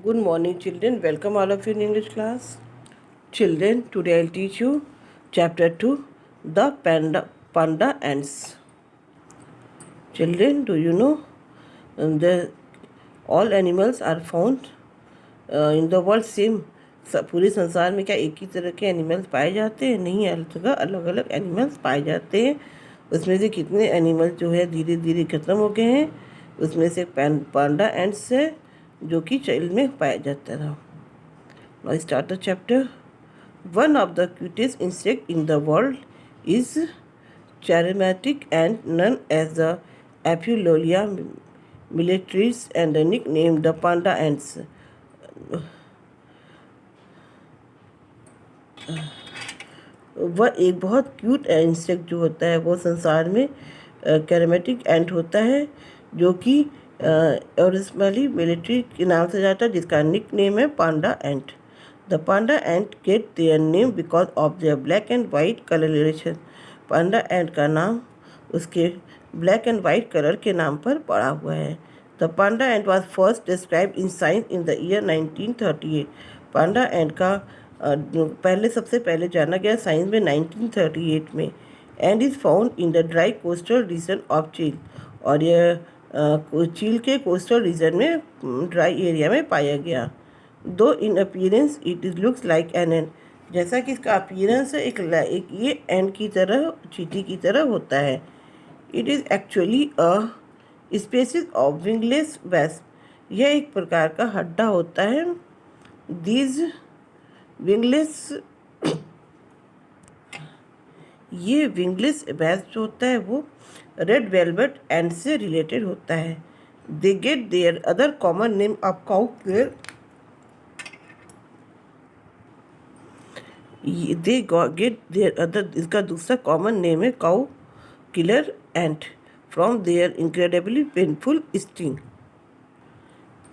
Good morning, children. Welcome all of you in English class. Children, today I'll teach you chapter 2, the panda ants. Children, do you know the all animals are found in the world same? पूरे संसार में क्या एक ही तरह के animals पाए जाते हैं? नहीं, हर जगह अलग अलग एनिमल्स पाए जाते हैं। उसमें से कितने एनिमल्स जो है धीरे धीरे खत्म हो गए हैं। उसमें से पांडा एंड्स है जो कि चाइल्ड में पाया जाता था। Now start the chapter. One of the cutest insect in the world is charismatic and known as the Aphilolia militaris and the nickname the panda ants. वह एक बहुत क्यूट इंसेक्ट जो होता है वो संसार में कैरेमेटिक एंट होता है जो कि ओरिजिनली मिलिट्री के नाम से जाता है जिसका निक नेम है panda ant. The panda ant get their name because of their black and white coloration. Panda ant का नाम उसके ब्लैक एंड वाइट कलर के नाम पर पड़ा हुआ है। The panda ant was first describe in science in the year 1938। Panda ant का सबसे पहले जाना गया साइंस में 1938 में। And is found in the dry coastal region of चील। और यह चील के कोस्टल रीजन में ड्राई एरिया में पाया गया। दो इन appearance it is looks like an and. जैसा कि इसका अपीयरेंस है एक ये एंड की तरह चींटी की तरह होता है। It is actually a species of wingless wasp. यह एक प्रकार का हड्डा होता है। दीज विंगलेस ये विंगलेस वेस्प जो होता है वो रेड वेलवेट एंड से रिलेटेड होता है। They get their other common name of cow their they get their other इसका दूसरा कॉमन नेम है cow killer ant from their incredibly painful sting.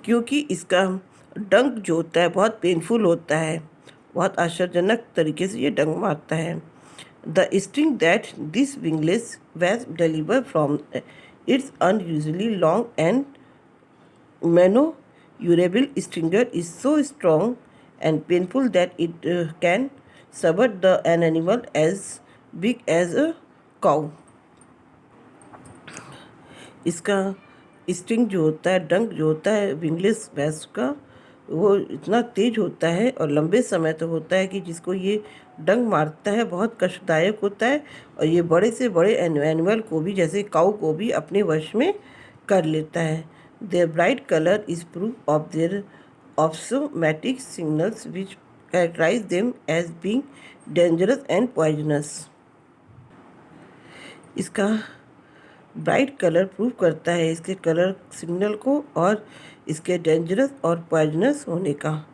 क्योंकि इसका डंक जो होता है बहुत पेनफुल होता है, बहुत आश्चर्यजनक तरीके से ये डंक मारता है। The sting that this wingless wasp deliver from its unusually long and maneuverable stinger is so strong and painful that it can sever an animal as big as a cow. इसका स्टिंग जो होता है डंक जो होता है wingless wasp का वो इतना तेज होता है और लंबे समय तक होता है कि जिसको ये डंक मारता है बहुत कष्टदायक होता है। और ये बड़े से बड़े एनिमल को भी जैसे काऊ को भी अपने वश में कर लेता है। Their bright colour is proof of their aposematic signals which characterise them as being dangerous and poisonous. इसका ब्राइट कलर प्रूव करता है इसके कलर सिग्नल को और इसके डेंजरस और पॉइजनस होने का।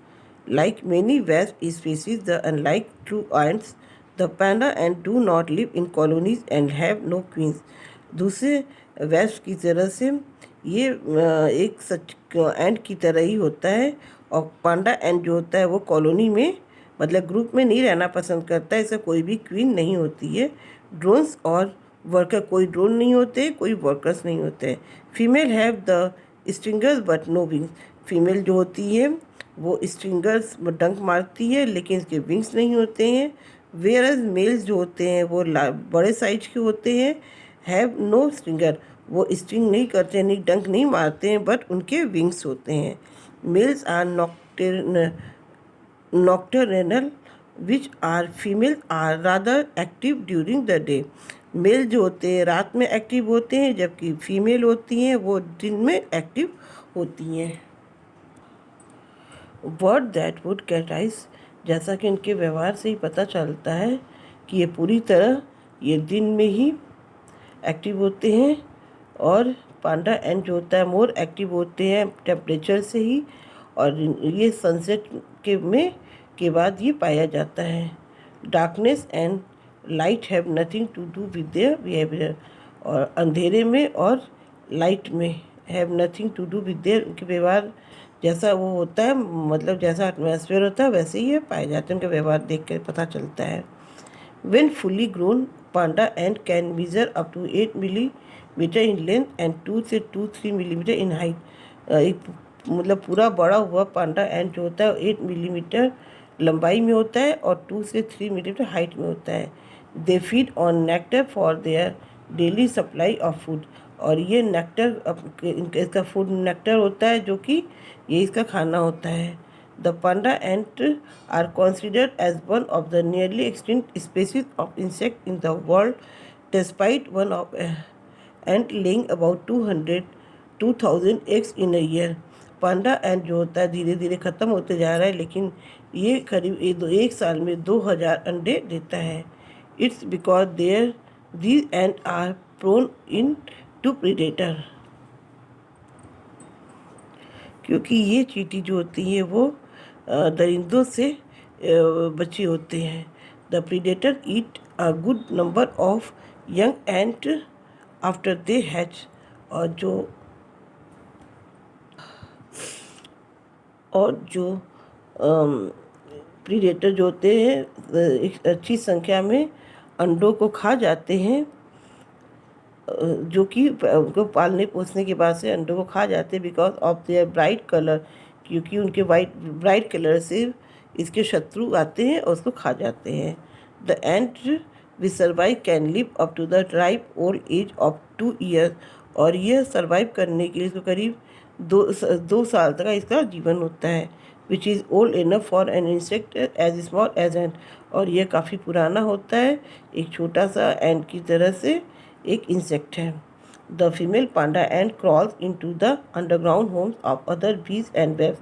Like many wasp species the unlike true ants the panda ant do not live in colonies and have no queens. दूसरे वेस्प की तरह से ये एक सच एंड की तरह ही होता है और पांडा एंड जो होता है वो कॉलोनी में मतलब ग्रुप में नहीं रहना पसंद करता है। इससे कोई भी क्वीन नहीं होती है। ड्रोन्स और वर्कर कोई ड्रोन नहीं होते, कोई वर्कर्स नहीं होते। Female have the stingers but no wings. Female जो होती है वो स्ट्रिंगर्स डंक मारती है लेकिन इसके विंग्स नहीं होते हैं। वेयर एज मेल्स जो होते हैं वो बड़े साइज के होते हैं। हैव नो स्ट्रिंगर, वो स्ट्रिंग नहीं करते हैं, नहीं डंक नहीं मारते हैं बट उनके विंग्स होते हैं। Males are nocturnal which are female are rather active during the day. Male जो होते हैं रात में एक्टिव होते हैं जबकि फीमेल होती हैं वो दिन में एक्टिव होती हैं। वर्ड दैट वुड कैरेक्टराइज, जैसा कि इनके व्यवहार से ही पता चलता है कि ये पूरी तरह ये दिन में ही एक्टिव होते हैं और पांडा एंड जो होता है मोर एक्टिव होते हैं टेम्परेचर से ही। और ये सनसेट के बाद ये पाया जाता है। Darkness and light have nothing to do with their behaviour. और अंधेरे में और लाइट में have nothing to do with their, उनके व्यवहार जैसा वो होता है मतलब जैसा एटमॉस्फेयर होता है वैसे ही ये पाए जाते हैं। उनका व्यवहार देख कर पता चलता है। When fully grown, panda ant can measure up to 8 millimeter in length and 2 से 3 millimeter in height. एक मतलब पूरा बड़ा हुआ पांडा एंट जो होता है 8 मिलीमीटर लंबाई में होता है और 2 से 3 मिलीमीटर हाइट में होता है। They feed on nectar for their daily supply of food. और ये नेक्टर इसका फूड नेक्टर होता है जो कि ये इसका खाना होता है। The panda ant are considered as one of the nearly extinct species of insect in the world despite one of ant laying about 2000 eggs in a year. Panda ant जो होता है धीरे धीरे ख़त्म होते जा रहा है, लेकिन ये करीब एक साल में 2000 अंडे देता है। It's because their these ant are prone in to predator. क्योंकि ये चींटी जो होती है वो दरिंदों से बचे होते हैं। The predator eat a good number of young ant after they hatch. और जो प्रीडेटर जो होते हैं एक अच्छी संख्या में अंडों को खा जाते हैं, जो कि उनको पालने पोसने के बाद से अंडों को खा जाते हैं because of there bright colour. क्योंकि उनके ब्राइट कलर से इसके शत्रु आते हैं और उसको खा जाते हैं। The ant we survive can live up to the ripe old age of 2 years. और यह सर्वाइव करने के लिए इसको करीब 2 साल तक इसका जीवन होता है। Which is old enough for an insect as small as an. और यह काफ़ी पुराना होता है, एक छोटा सा एंट की तरह से एक इंसेक्ट है। The female Panda ant crawls into the underground Holmes of other बीज एंड वेब्स।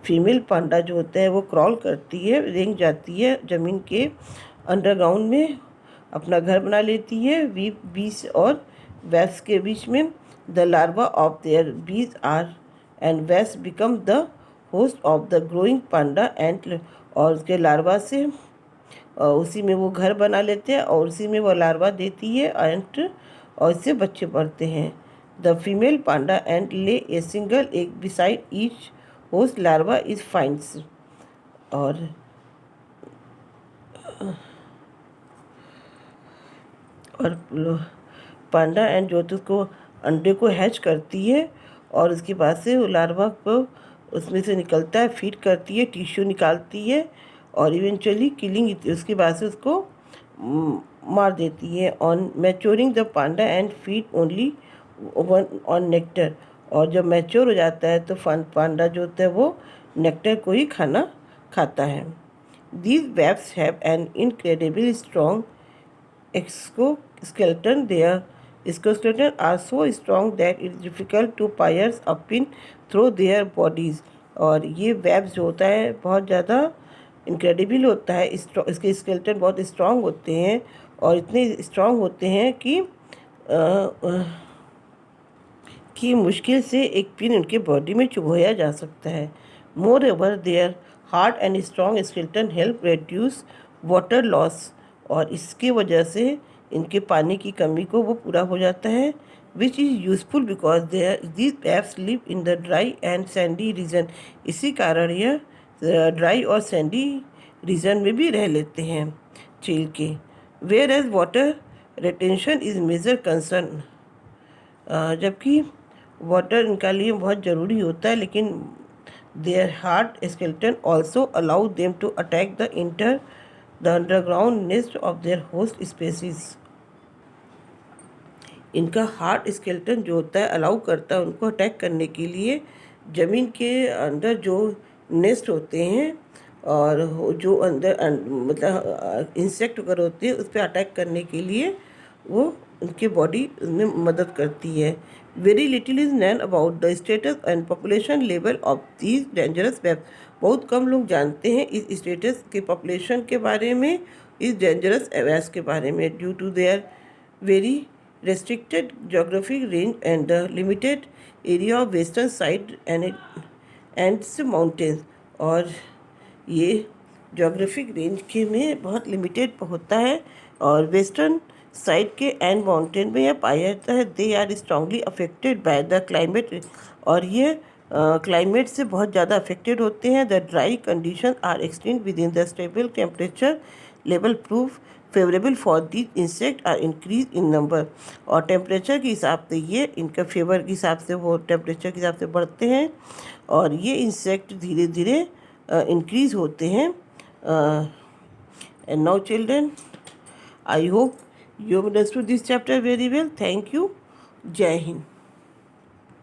फीमेल पांडा जो होता है वो क्रॉल करती है, रेंग जाती है ज़मीन के अंडरग्राउंड में, अपना घर बना लेती है बीज और वेब्स के बीच में। The larva of their bees are and webs become the host of the growing panda ant. और उसके लार्वा से उसी में वो घर बना लेते हैं और उसी में वो लार्वा देती है एंट, और इससे बच्चे बढ़ते हैं। द फीमेल पांडा एंट ले a single egg beside each host larva is finds. और पांडा एंट जो होती है उसको अंडे को हैच करती है और उसके बाद से वो लार्वा को उसमें से निकलता है, फीड करती है, टिश्यू निकालती है और इवेंचुअली किलिंग, उसके बाद से उसको मार देती है। On maturing the Panda and feed only on nectar. और जब मैच्योर हो जाता है तो पांडा जो होता है वो नेक्टर को ही खाना खाता है। These wasps have an incredibly strong exoskeleton. Their exoskeleton are so strong that it is difficult to pierce a pin through their bodies. और ये वेब्स जो होता है बहुत ज़्यादा इनक्रेडिबल होता है, इसके स्केलेटन बहुत स्ट्रॉन्ग होते हैं और इतने स्ट्रॉन्ग होते हैं कि मुश्किल से एक पिन उनके बॉडी में चुभोया जा सकता है। Moreover their hard and strong skeleton help reduce water loss. और इसके वजह से इनके पानी की कमी को वो पूरा हो जाता है। Which is useful because these wasps live in the dry and sandy region. इसी कारण यह ड्राई और सैंडी रीजन में भी रह लेते हैं चील के। Whereas water retention is major concern. जबकि वाटर इनका लिए बहुत ज़रूरी होता है, लेकिन their hard skeleton also allow them to attack the underground nest of their host species. इनका हार्ड स्केलेटन जो होता है अलाउ करता है उनको अटैक करने के लिए ज़मीन के अंदर जो नेस्ट होते हैं और जो अंदर मतलब इंसेक्ट वगैरह होते हैं उस पर अटैक करने के लिए वो उनके बॉडी में मदद करती है। Very little is known about the status and population level of these dangerous wasps. बहुत कम लोग जानते हैं इस स्टेटस के पॉपुलेशन के बारे में, इस डेंजरस वेब्स के बारे में, due to their very restricted geographic range and the limited area of western side and mountains। और ये जोग्राफिक रेंज के में बहुत लिमिटेड होता है और वेस्टर्न साइड के एंड माउंटेन में यह पाया जाता है। They are strongly affected by the climate. और ये क्लाइमेट से बहुत ज़्यादा अफेक्टेड होते हैं। The dry condition are extend within the stable temperature level prove favourable for the insect are increase in number. और टेम्परेचर के हिसाब से ये इनका फेवर के हिसाब से वो टेम्परेचर के हिसाब से बढ़ते हैं और ये इंसेक्ट धीरे धीरे इंक्रीज होते हैं। And now children, I hope you have understood this chapter very well. Thank you. Jai Hind.